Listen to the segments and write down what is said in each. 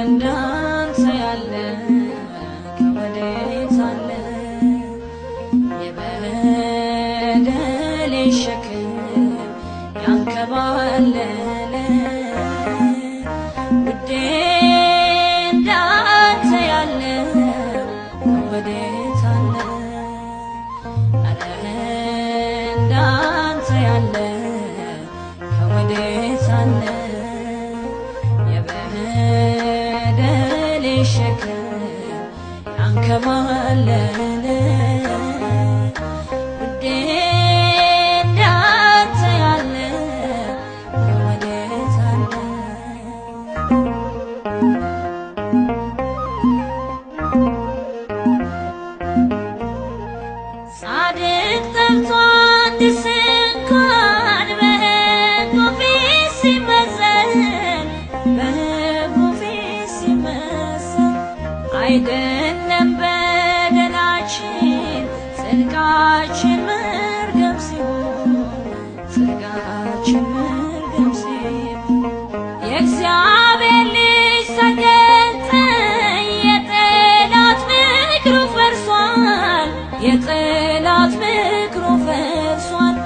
እንዳንተ ያለ ከወዴት አለ? የበደሌ ሸክም ያንከባለለ ውዴ እንዳንተ ያለ ከወዴት አለ? ኧረ እንዳንተ ያለ ከወዴት አለ? የበደሌ ሸክም ያንከባለለ ውዴ እንዳንተ ያለ ከወዴት አለ? ጻድቅ ጠርቶ አንድስ እንኳን በሕጉ ፊት ሲመዘን አይደለም በደላችን ጽድቃችን መርገም ሲሆን የእግዚአብሔር ልጅ ተገለጠ የጠላት ምክሩ ፈርሷል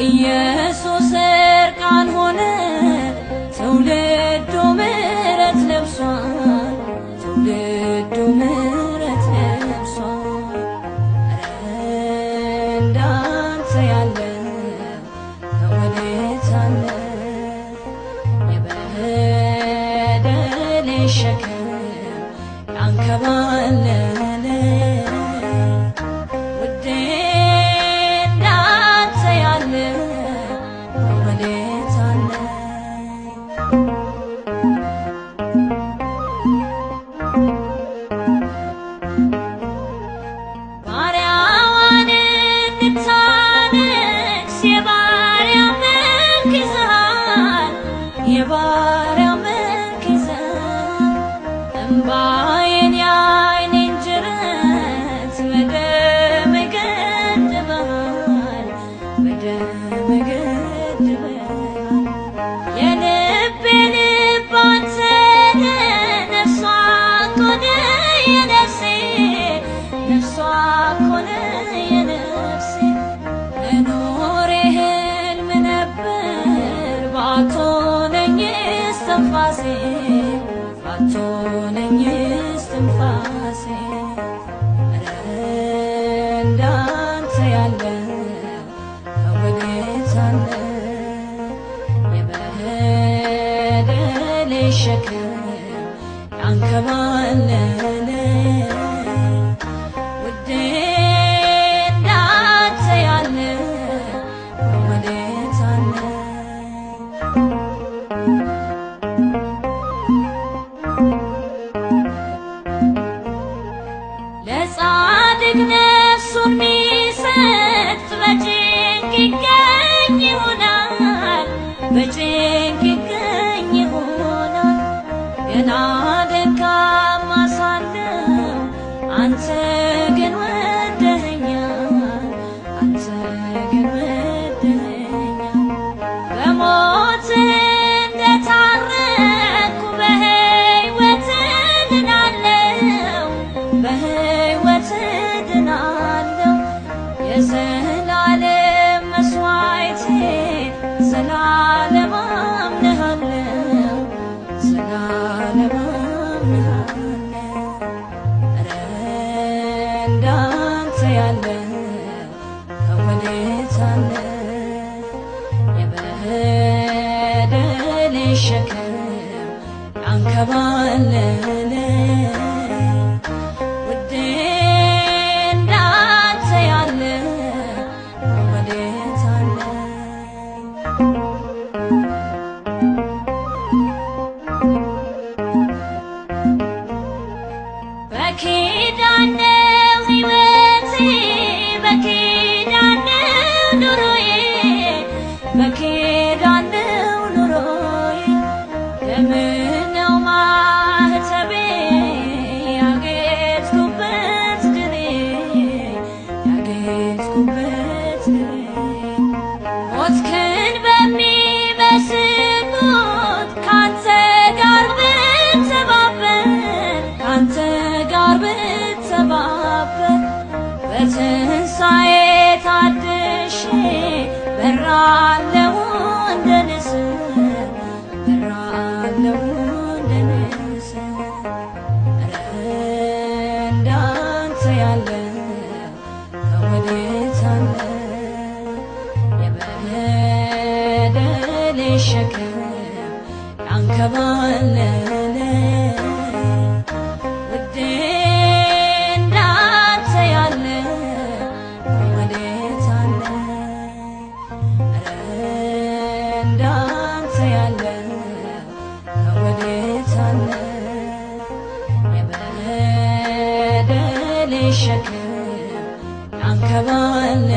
ኢየሱስ እርቃን ሆነ ትውልዱ ምሕረት ለብሷል እንዳንተ ያለ ከወዴት አለ? የበደሌ ሸክም ያንከባለለ ውዴ እንዳንተ ያለ ከወዴት አለ? ባሪያዋን እንድታነግስ የባሪያ መልክ ይዘሃል እምባዬን የዓይኔን ጅረት በደም ገድበሃል የልቤ ልብ አንተ ነህ ነፍሷ እኮ ነህ የነፍሴ መኖሬ ሕልም ነበር ባትሆነኝስ ትንፋሴ ኧረ እንዳንተ ያለ ከወዴት አለ? የበደሌ ሸክም ያንከባለለ ውዴ እንዳንተ ያለ ከወዴት አለ? ለጻድቅ ነፍሱን ሚሰጥ በጭንቅ ይገኝ ይሆናል ገና ደካማ ሳለሁ አንተ ግን ወደኸኛል በሞት እንደታረኩ በሕይወት እድናለሁ የዘላለም መሥዋዕቴ ዘላለም አምንሃለሁ ኧረ እንዳንተ ያለ ከወዴት አለ? የበደሌ ሸክም ያንከባለለ ውዴ እንዳንተ ያለ ከወዴት አለ? በኪዳን በትንሣኤ ታድሼ በራለሁ እንደ ንስር በራለሁ እንደ ንስር። ኧረ እንዳንተ ያለ ከወዴት አለ? የበደሌ ሸክም ያንከባለለ ውዴ እንዳንተ ያለ ከወዴት አለ? ኧረ እንዳንተ ያለ ከወዴት አለ? የበደሌ ሸክም ያንከባለለ